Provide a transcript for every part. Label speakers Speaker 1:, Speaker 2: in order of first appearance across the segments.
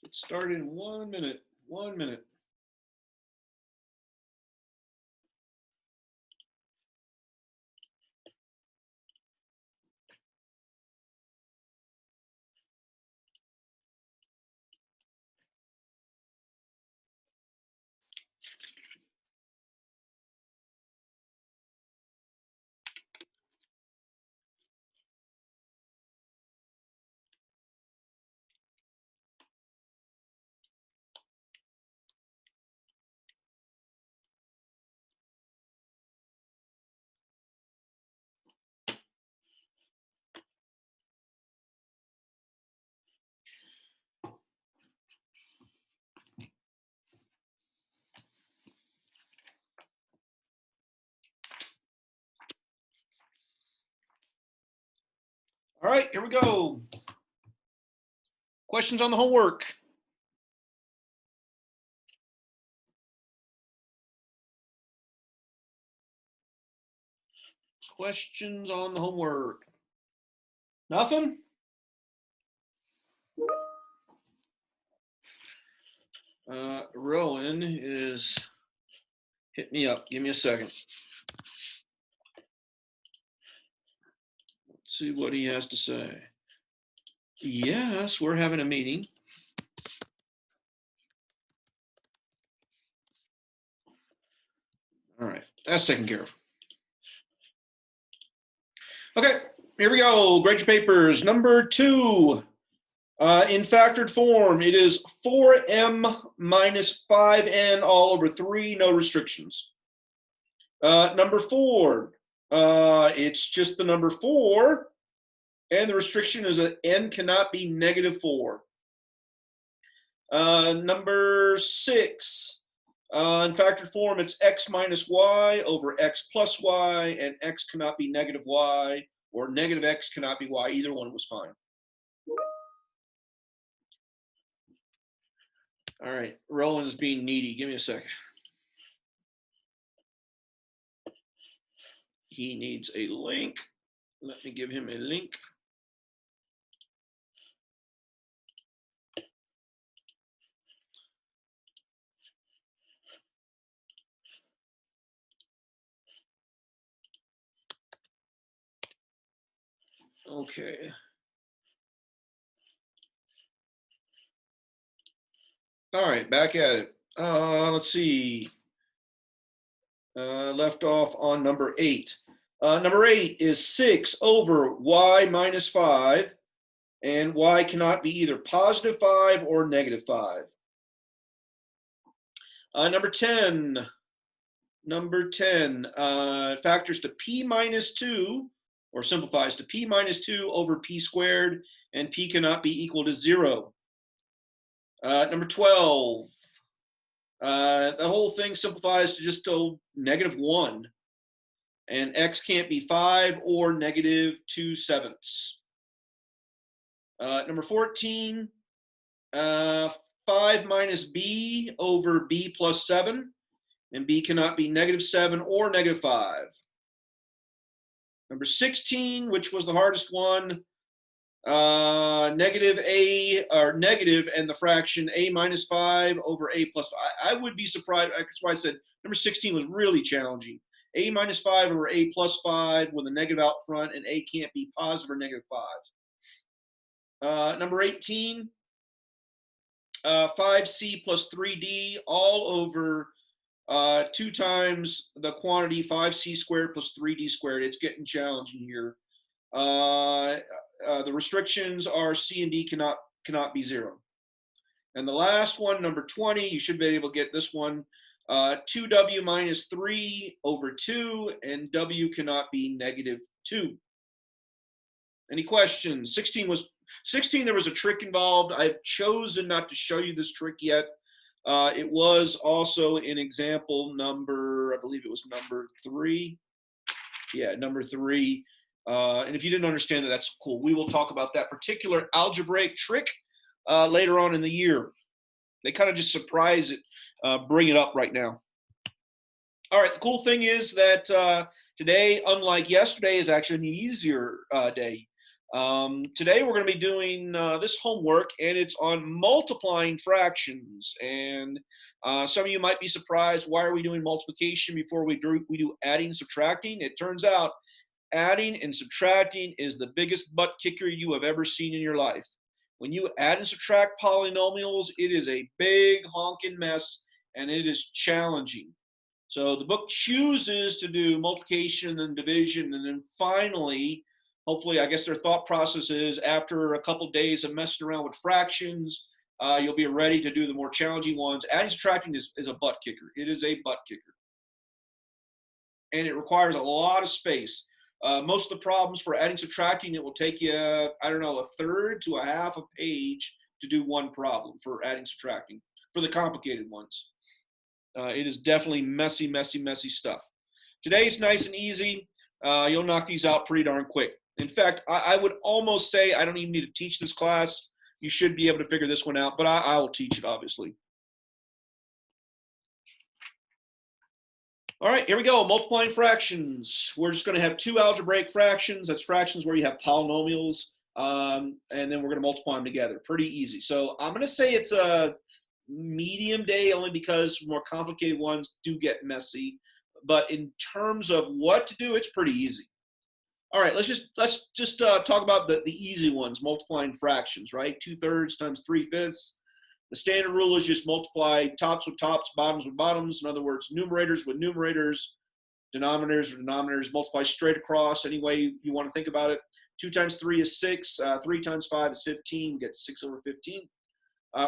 Speaker 1: Get started in 1 minute. 1 minute. All right, here we go. Questions on the homework? Questions on the homework? Nothing? Rowan is hit me up. Give me a second. Let's see what he has to say. Yes, we're having a meeting. All right, that's taken care of. Okay, here we go. Grade your papers. Number 2. In factored form, it is 4m minus 5n all over 3, no restrictions. Number 4, it's just the number 4, and the restriction is that n cannot be negative 4. Number 6, in factored form, it's x minus y over x plus y, and x cannot be negative y, or negative x cannot be y. Either one was fine. All right, Roland is being needy. Give me a second. He needs a link. Let me give him a link. Okay. All right, back at it. Let's see. Left off on number 8. Number 8 is 6 over y minus 5, and y cannot be either positive 5 or negative 5. Number 10. Factors to p minus 2, or simplifies to p minus 2 over p squared, and p cannot be equal to 0. Number 12. The whole thing simplifies to just negative 1. And x can't be 5 or negative 2/7. Number 14, 5 minus b over b plus 7. And b cannot be negative 7 or negative 5. Number 16, which was the hardest one, negative a, or negative, and the fraction a minus 5 over a plus 5. I would be surprised. That's why I said number 16 was really challenging. A minus 5 over a plus 5 with a negative out front, and a can't be positive or negative 5. Number 18, 5c plus 3d all over 2 times the quantity 5c squared plus 3d squared. It's getting challenging here. The restrictions are c and d cannot be 0. And the last one, number 20, you should be able to get this one. 2w minus 3 over 2, and w cannot be negative 2. Any questions? 16, there was a trick involved. I've chosen not to show you this trick yet. It was also in example number, I believe it was number 3. Yeah, number 3. And if you didn't understand that, that's cool. We will talk about that particular algebraic trick later on in the year. They kind of just surprise it, bring it up right now. All right, the cool thing is that today, unlike yesterday, is actually an easier day. Today we're going to be doing this homework, and it's on multiplying fractions. And some of you might be surprised, why are we doing multiplication before we do adding and subtracting? It turns out adding and subtracting is the biggest butt kicker you have ever seen in your life. When you add and subtract polynomials, it is a big honking mess, and it is challenging. So the book chooses to do multiplication and division, and then finally, hopefully, I guess their thought process is after a couple days of messing around with fractions, you'll be ready to do the more challenging ones. Adding and subtracting is a butt kicker. It is a butt kicker. And it requires a lot of space. Most of the problems for adding and subtracting, it will take you, I don't know, a third to a half a page to do one problem for adding and subtracting, for the complicated ones. It is definitely messy, messy, messy stuff. Today's nice and easy. You'll knock these out pretty darn quick. In fact, I would almost say I don't even need to teach this class. You should be able to figure this one out, but I will teach it, obviously. All right, here we go, multiplying fractions. We're just gonna have two algebraic fractions. That's fractions where you have polynomials, and then we're gonna multiply them together. Pretty easy. So I'm gonna say it's a medium day only because more complicated ones do get messy. But in terms of what to do, it's pretty easy. All right, let's just talk about the easy ones, multiplying fractions, right? 2/3 times 3/5. The standard rule is just multiply tops with tops, bottoms with bottoms. In other words, numerators with numerators, denominators with denominators, multiply straight across any way you want to think about it. 2 times 3 is 6. 3 times 5 is 15. We get 6/15.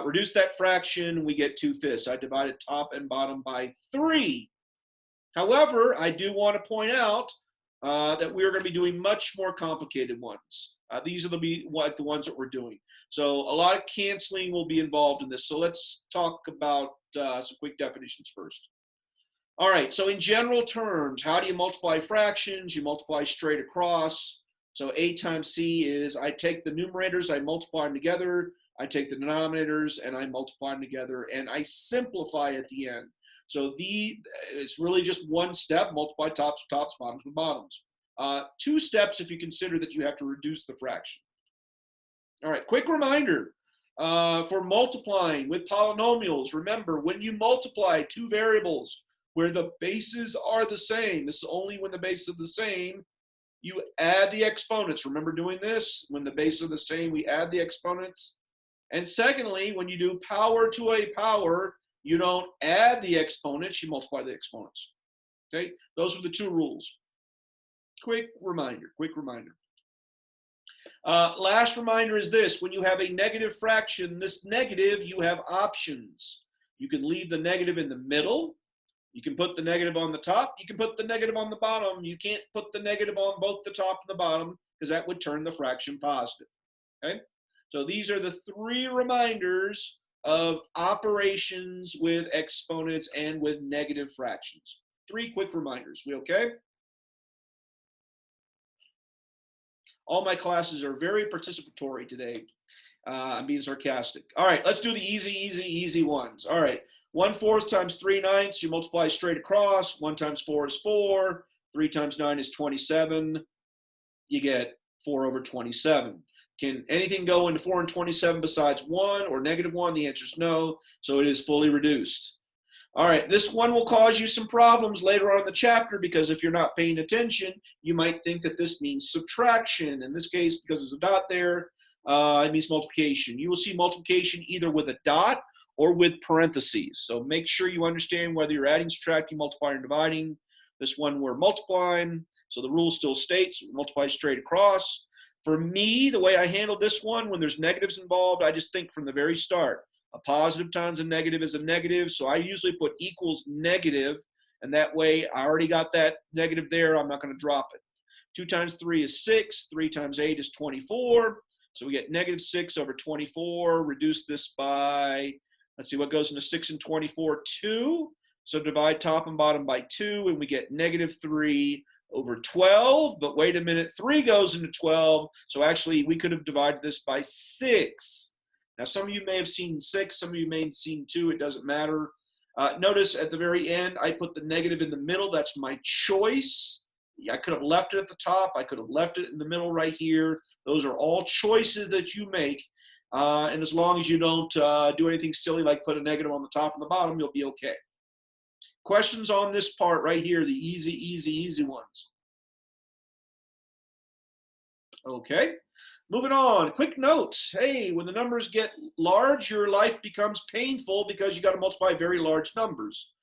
Speaker 1: Reduce that fraction, we get 2/5. I divided top and bottom by 3. However, I do want to point out that we're going to be doing much more complicated ones. These are the ones that we're doing. So a lot of canceling will be involved in this. So let's talk about some quick definitions first. All right, so in general terms, how do you multiply fractions? You multiply straight across. So A times C is I take the numerators, I multiply them together. I take the denominators and I multiply them together, and I simplify at the end. So it's really just one step, multiply tops with tops, bottoms with bottoms. 2 steps if you consider that you have to reduce the fraction. All right, quick reminder for multiplying with polynomials. Remember, when you multiply 2 variables where the bases are the same, this is only when the bases are the same, you add the exponents. Remember doing this? When the bases are the same, we add the exponents. And secondly, when you do power to a power, you don't add the exponents, you multiply the exponents. Okay, those are the 2 rules. Quick reminder, quick reminder. Last reminder is this: when you have a negative fraction, this negative, you have options. You can leave the negative in the middle. You can put the negative on the top. You can put the negative on the bottom. You can't put the negative on both the top and the bottom because that would turn the fraction positive. Okay, so these are the 3 reminders of operations with exponents and with negative fractions. 3 quick reminders. We okay? All my classes are very participatory today. I'm being sarcastic. All right, let's do the easy ones. All right, 1/4 times 3/9, you multiply straight across. 1 times 4 is 4. 3 times 9 is 27. You get 4/27. Can anything go into 4 and 27 besides 1 or -1? The answer is no, so it is fully reduced. All right, this one will cause you some problems later on in the chapter because if you're not paying attention, you might think that this means subtraction. In this case, because there's a dot there, it means multiplication. You will see multiplication either with a dot or with parentheses. So make sure you understand whether you're adding, subtracting, multiplying, or dividing. This one we're multiplying, so the rule still states multiply straight across. For me, the way I handle this one, when there's negatives involved, I just think from the very start. A positive times a negative is a negative, so I usually put equals negative, and that way I already got that negative there. I'm not going to drop it. 2 times 3 is 6. 3 times 8 is 24. So we get -6/24. Reduce this by, let's see, what goes into 6 and 24? 2. So divide top and bottom by 2, and we get -3/12. But wait a minute, 3 goes into 12. So actually, we could have divided this by 6. Now, some of you may have seen 6, some of you may have seen 2, it doesn't matter. Notice at the very end, I put the negative in the middle. That's my choice. I could have left it at the top. I could have left it in the middle right here. Those are all choices that you make. And as long as you don't do anything silly like put a negative on the top and the bottom, you'll be okay. Questions on this part right here, the easy ones. Okay, moving on. Quick notes. Hey, when the numbers get large, your life becomes painful because you got to multiply very large numbers.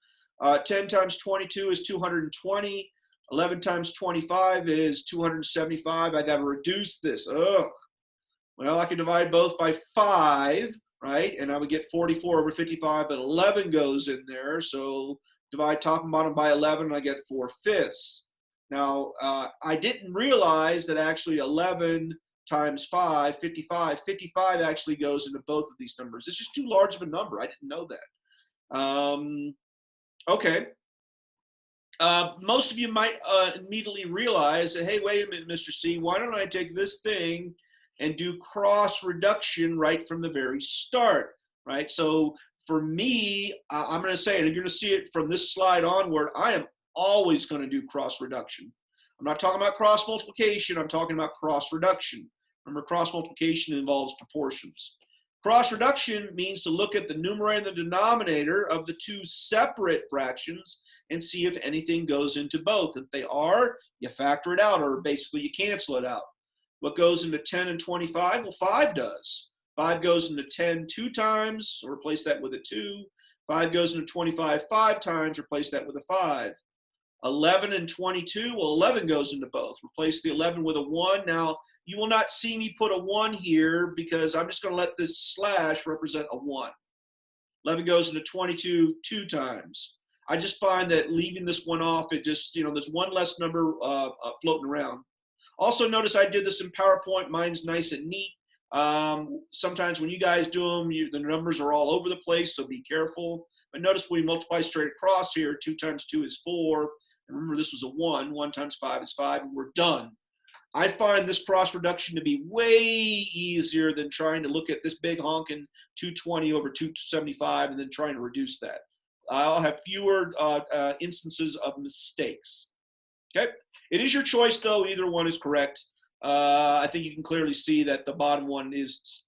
Speaker 1: 10 times 22 is 220. 11 times 25 is 275. I got to reduce this. Ugh. Well, I could divide both by 5, right? And I would get 44 over 55, but 11 goes in there. So divide top and bottom by 11, and I get 4/5. Now, I didn't realize that actually 11 times 5, 55. 55 actually goes into both of these numbers. It's just too large of a number. I didn't know that. Okay. Most of you might immediately realize that, hey, wait a minute, Mr. C, why don't I take this thing and do cross reduction right from the very start, right? So for me, I'm going to say, and you're going to see it from this slide onward, I am always going to do cross reduction. I'm not talking about cross multiplication. I'm talking about cross reduction. Remember, cross multiplication involves proportions. Cross reduction means to look at the numerator and the denominator of the two separate fractions and see if anything goes into both. If they are, you factor it out, or basically you cancel it out. What goes into 10 and 25? Well, 5 does. 5 goes into 10 2 times, so replace that with a 2. 5 goes into 25 5 times, replace that with a 5. 11 and 22, well, 11 goes into both. Replace the 11 with a 1. Now, you will not see me put a 1 here because I'm just going to let this slash represent a 1. 11 goes into 22 2 times. I just find that leaving this one off, it just, there's one less number floating around. Also, notice I did this in PowerPoint. Mine's nice and neat. Sometimes when you guys do them, the numbers are all over the place, so be careful. But notice we multiply straight across here. 2 times 2 is 4. And remember, this was a 1. 1 times 5 is 5, and we're done. I find this cross reduction to be way easier than trying to look at this big honking 220 over 275 and then trying to reduce that. I'll have fewer instances of mistakes. Okay, it is your choice though. Either one is correct. I think you can clearly see that the bottom one is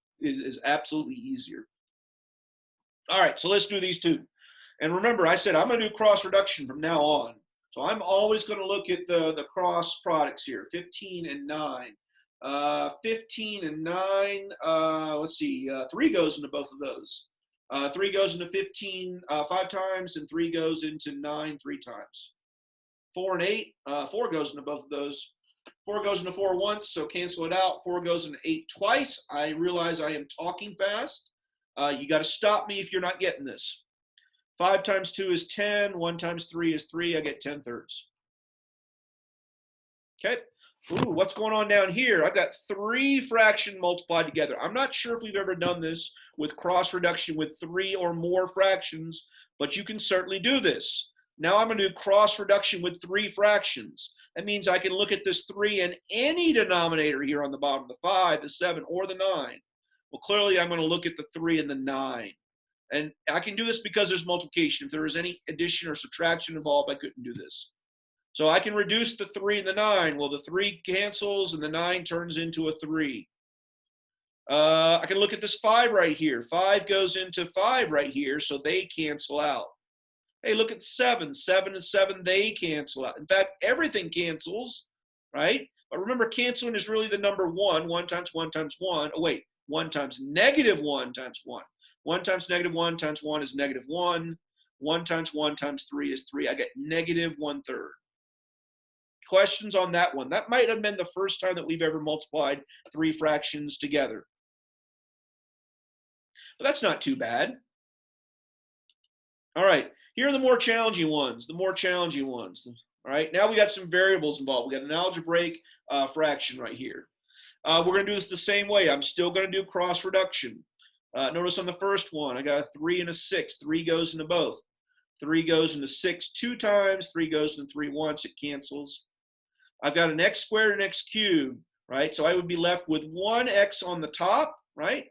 Speaker 1: absolutely easier. All right, so let's do these two. And remember, I said I'm going to do cross reduction from now on. So I'm always going to look at the cross products here, 15 and 9. 15 and 9, let's see, 3 goes into both of those. 3 goes into 15 5 times, and 3 goes into 9 3 times. 4 and 8, 4 goes into both of those. 4 goes into 4 once, so cancel it out. 4 goes into 8 twice. I realize I am talking fast. You got to stop me if you're not getting this. 5 times 2 is 10. 1 times 3 is 3. I get 10 thirds. Okay. Ooh, what's going on down here? I've got 3 fractions multiplied together. I'm not sure if we've ever done this with cross reduction with 3 or more fractions, but you can certainly do this. Now I'm going to do cross reduction with 3 fractions. That means I can look at this 3 in any denominator here on the bottom, the 5, the 7, or the 9. Well, clearly I'm going to look at the 3 and the 9. And I can do this because there's multiplication. If there was any addition or subtraction involved, I couldn't do this. So I can reduce the 3 and the 9. Well, the 3 cancels and the 9 turns into a 3. I can look at this 5 right here. 5 goes into 5 right here, so they cancel out. Hey, look at 7. 7 and 7, they cancel out. In fact, everything cancels, right? But remember, canceling is really the number 1. 1 times 1 times 1. Oh, wait. 1 times negative 1 times 1. 1 times negative 1 times 1 is negative 1. 1 times 1 times 3 is 3. I get negative 1/3. Questions on that one? That might have been the first time that we've ever multiplied 3 fractions together. But that's not too bad. All right, here are the more challenging ones, All right, now we got some variables involved. We got an algebraic fraction right here. We're going to do this the same way. I'm still going to do cross reduction. Notice on the first one, I got a 3 and a 6. 3 goes into both. 3 goes into 6 2 times. 3 goes into 3 once. It cancels. I've got an x squared and x cubed, right? So I would be left with 1x on the top, right?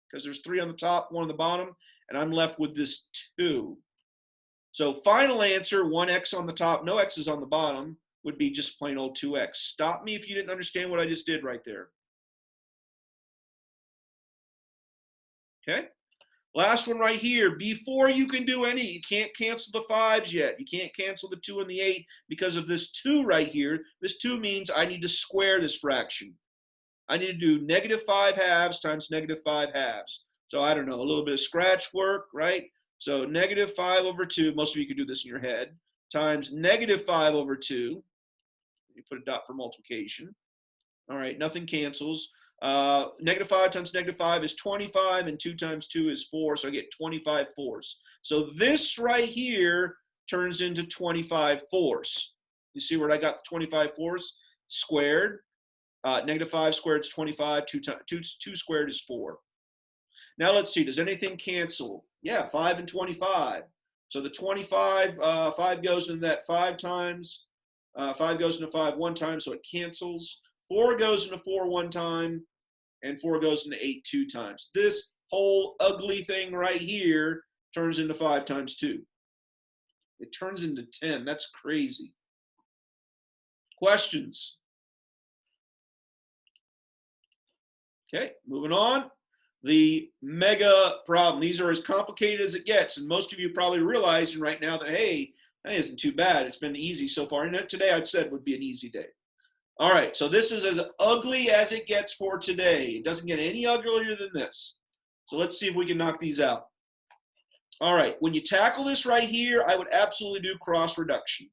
Speaker 1: Because there's 3 on the top, 1 on the bottom, and I'm left with this 2. So final answer, 1x on the top, no x's on the bottom. would be just plain old 2x. Stop me if you didn't understand what I just did right there. Okay. Last one right here. Before you can do any, you can't cancel the 5s yet. You can't cancel the 2 and the 8 because of this 2 right here. This 2 means I need to square this fraction. I need to do -5 halves times -5 halves. So I don't know, a little bit of scratch work, right? So -5 over 2, most of you can do this in your head, times -5 over 2. You put a dot for multiplication. All right, nothing cancels. -5 times -5 is 25, and 2 times 2 is 4, so I get 25 fourths. So this right here turns into 25 fourths. You see where I got the 25 fourths? Squared. -5 squared is 25, 2 squared is 4. Now let's see, does anything cancel? Yeah, 5 and 25. So the 25, 5 goes into that 5 times. 5 goes into 5 one time, so it cancels. 4 goes into 4 one time, and 4 goes into 8 2 times. This whole ugly thing right here turns into 5 times 2. It turns into 10. That's crazy. Questions? Okay, moving on. The mega problem. These are as complicated as it gets, and most of you probably realizing right now that, hey, that isn't too bad. It's been easy so far, and today I'd said would be an easy day. All right, so this is as ugly as it gets for today. It doesn't get any uglier than this. So let's see if we can knock these out. All right, when you tackle this right here, I would absolutely do cross reduction.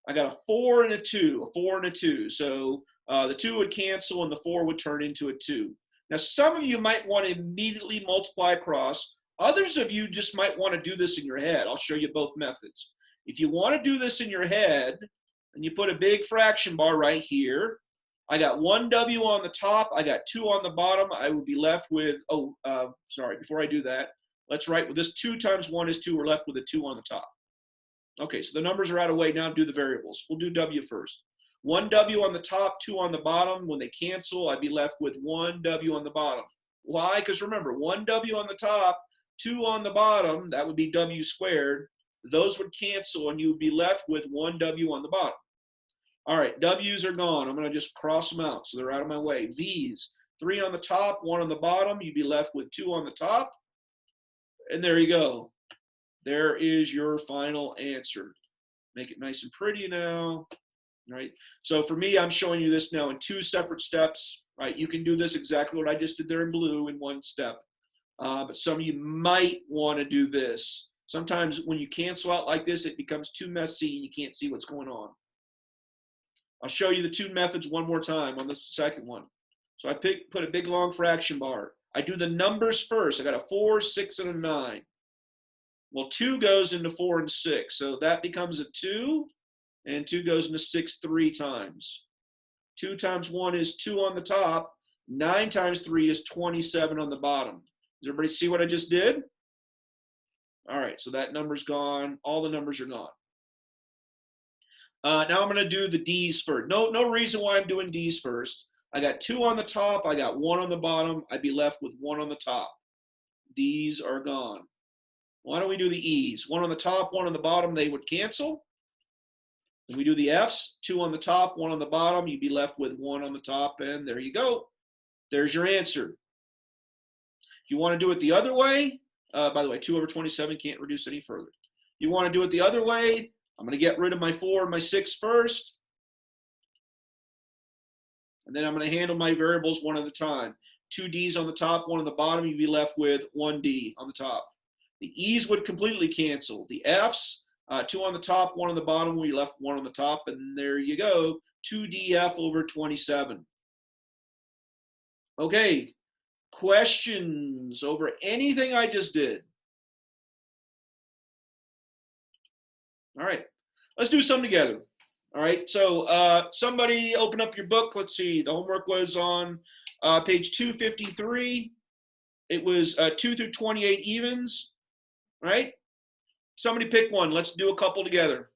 Speaker 1: I got a 4 and a 2, a 4 and a 2. So the 2 would cancel and the 4 would turn into a 2. Now, some of you might want to immediately multiply across. Others of you just might want to do this in your head. I'll show you both methods. If you want to do this in your head, and you put a big fraction bar right here, I got 1 W on the top, I got 2 on the bottom, I would be left with, sorry, before I do that, let's write with this 2 times 1 is 2, we're left with a 2 on the top. Okay, so the numbers are out of the way, now do the variables. We'll do W first. 1 W on the top, 2 on the bottom. When they cancel, I'd be left with 1 W on the bottom. Why? Because remember, 1 W on the top, 2 on the bottom, that would be W squared. Those would cancel, and you would be left with 1 W on the bottom. All right, W's are gone. I'm going to just cross them out so they're out of my way. V's, 3 on the top, 1 on the bottom. You'd be left with 2 on the top. And there you go. There is your final answer. Make it nice and pretty now. Right? So for me, I'm showing you this now in 2 separate steps. Right? You can do this exactly what I just did there in blue in 1 step. But some of you might want to do this. Sometimes when you cancel out like this, it becomes too messy and you can't see what's going on. I'll show you the 2 methods one more time on the second one. So I put a big long fraction bar. I do the numbers first. I got a 4, 6, and a 9. Well, 2 goes into 4 and 6. So that becomes a 2. And 2 goes into 6 3 times. 2 times 1 is 2 on the top. 9 times 3 is 27 on the bottom. Does everybody see what I just did? All right, so that number's gone. All the numbers are gone. Now I'm going to do the D's first. No reason why I'm doing D's first. I got 2 on the top. I got 1 on the bottom. I'd be left with 1 on the top. D's are gone. Why don't we do the E's? 1 on the top, 1 on the bottom, they would cancel. And we do the F's, 2 on the top, 1 on the bottom. You'd be left with 1 on the top, and there you go. There's your answer. If you want to do it the other way, by the way, 2 over 27 can't reduce any further. You want to do it the other way, I'm going to get rid of my 4 and my 6 first. And then I'm going to handle my variables one at a time. 2 D's on the top, 1 on the bottom. You'd be left with 1 D on the top. The E's would completely cancel. The F's, 2 on the top, 1 on the bottom. We left 1 on the top. And there you go. 2DF over 27. Okay. Questions over anything I just did? All right. Let's do some together. All right. So somebody open up your book. Let's see. The homework was on page 253. It was 2 through 28 evens. Right? Somebody pick one. Let's do a couple together.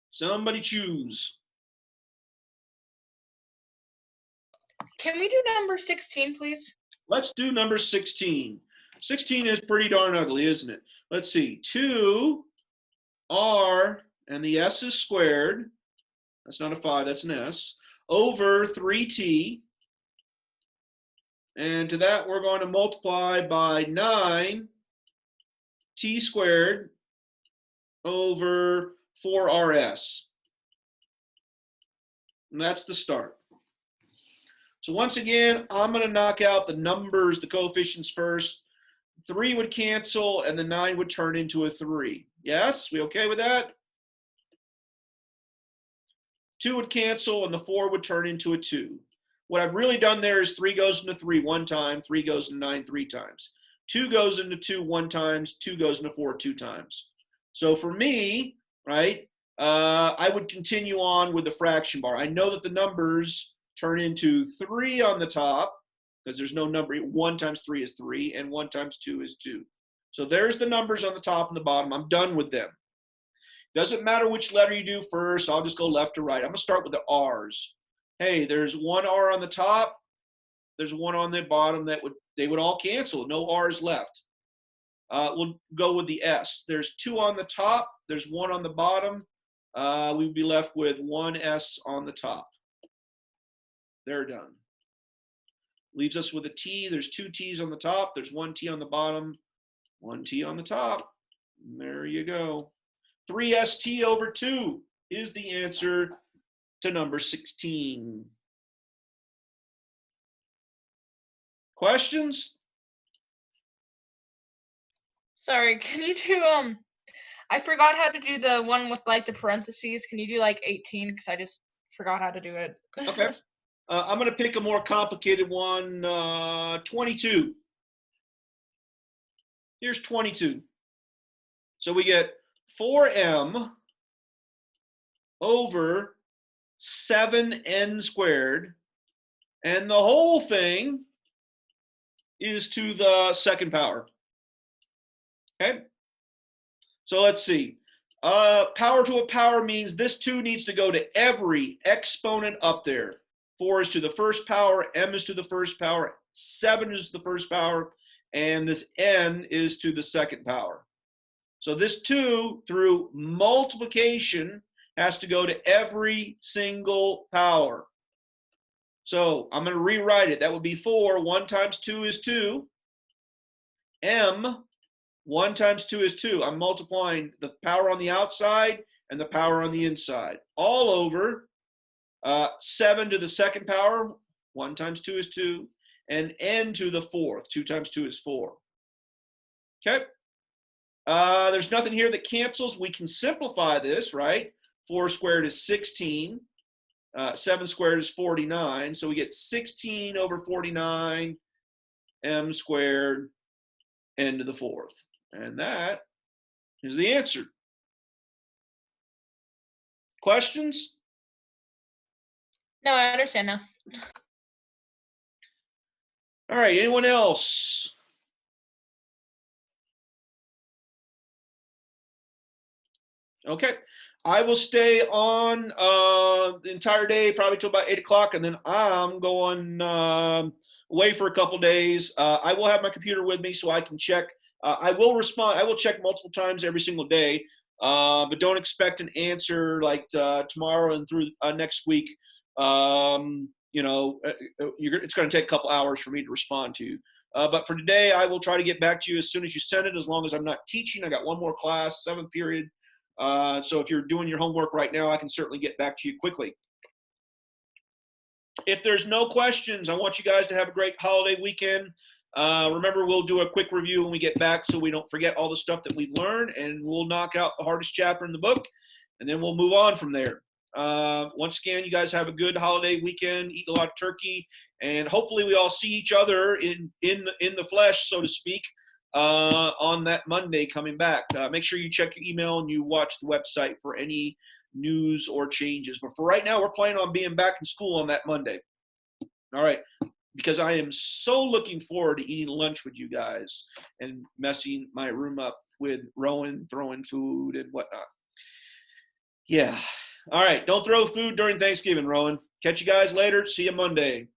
Speaker 1: Somebody choose.
Speaker 2: Can we do number 16, please?
Speaker 1: Let's do number 16. 16 is pretty darn ugly, isn't it? Let's see. 2R and the s is squared, that's not a 5, that's an s, over 3t, and to that we're going to multiply by 9t squared over 4rs. And that's the start. So once again, I'm going to knock out the numbers, the coefficients first. 3 would cancel, and the 9 would turn into a 3. Yes? We okay with that? 2 would cancel, and the 4 would turn into a 2. What I've really done there is 3 goes into 3 one time, 3 goes into 9 3 times. 2 goes into 2 one times, 2 goes into 4 2 times. So for me, right, I would continue on with the fraction bar. I know that the numbers turn into 3 on the top, because there's no number. 1 times 3 is 3, and 1 times 2 is 2. So there's the numbers on the top and the bottom. I'm done with them. Doesn't matter which letter you do first. I'll just go left to right. I'm going to start with the R's. Hey, there's 1 R on the top. There's 1 on the bottom. They would all cancel. No R's left. We'll go with the S. There's 2 on the top. There's 1 on the bottom. We would be left with 1 S on the top. They're done. Leaves us with a T. There's 2 T's on the top. There's 1 T on the bottom. 1 T on the top. And there you go. 3ST over 2 is the answer to number 16. Questions?
Speaker 2: Sorry, can you do I forgot how to do the one with like the parentheses. Can you do like 18? Because I just forgot how to do it.
Speaker 1: Okay. I'm going to pick a more complicated one. 22. Here's 22. So we get 4m over 7n squared, and the whole thing is to the second power. Okay? So let's see. Power to a power means this 2 needs to go to every exponent up there. 4 is to the first power, m is to the first power, 7 is the first power, and this n is to the second power. So this 2, through multiplication, has to go to every single power. So I'm going to rewrite it. That would be 4. 1 times 2 is 2. M, 1 times 2 is 2. I'm multiplying the power on the outside and the power on the inside. All over 7 to the second power. 1 times 2 is 2. And n to the fourth. 2 times 2 is 4. Okay. There's nothing here that cancels. We can simplify this, right? 4 squared is 16. 7 squared is 49. So we get 16 over 49 m squared n to the fourth. And that is the answer. Questions?
Speaker 2: No, I understand now.
Speaker 1: All right, anyone else? Okay, I will stay on the entire day, probably till about 8 o'clock, and then I'm going away for a couple days. I will have my computer with me so I can check. I will respond. I will check multiple times every single day, but don't expect an answer like tomorrow and through next week. You know, it's going to take a couple hours for me to respond to. But for today, I will try to get back to you as soon as you send it, as long as I'm not teaching. I got one more class, 7th period. So if you're doing your homework right now, I can certainly get back to you quickly. If there's no questions, I want you guys to have a great holiday weekend. Remember, we'll do a quick review when we get back so we don't forget all the stuff that we've learned, and we'll knock out the hardest chapter in the book, and then we'll move on from there. Once again, you guys have a good holiday weekend, eat a lot of turkey, and hopefully we all see each other in the flesh, so to speak, on that Monday coming back. Make sure you check your email and you watch the website for any news or changes. But for right now, we're planning on being back in school on that Monday. All right, because I am so looking forward to eating lunch with you guys and messing my room up with Rowan throwing food and whatnot. Yeah. All right, don't throw food during Thanksgiving, Rowan. Catch you guys later. See you Monday.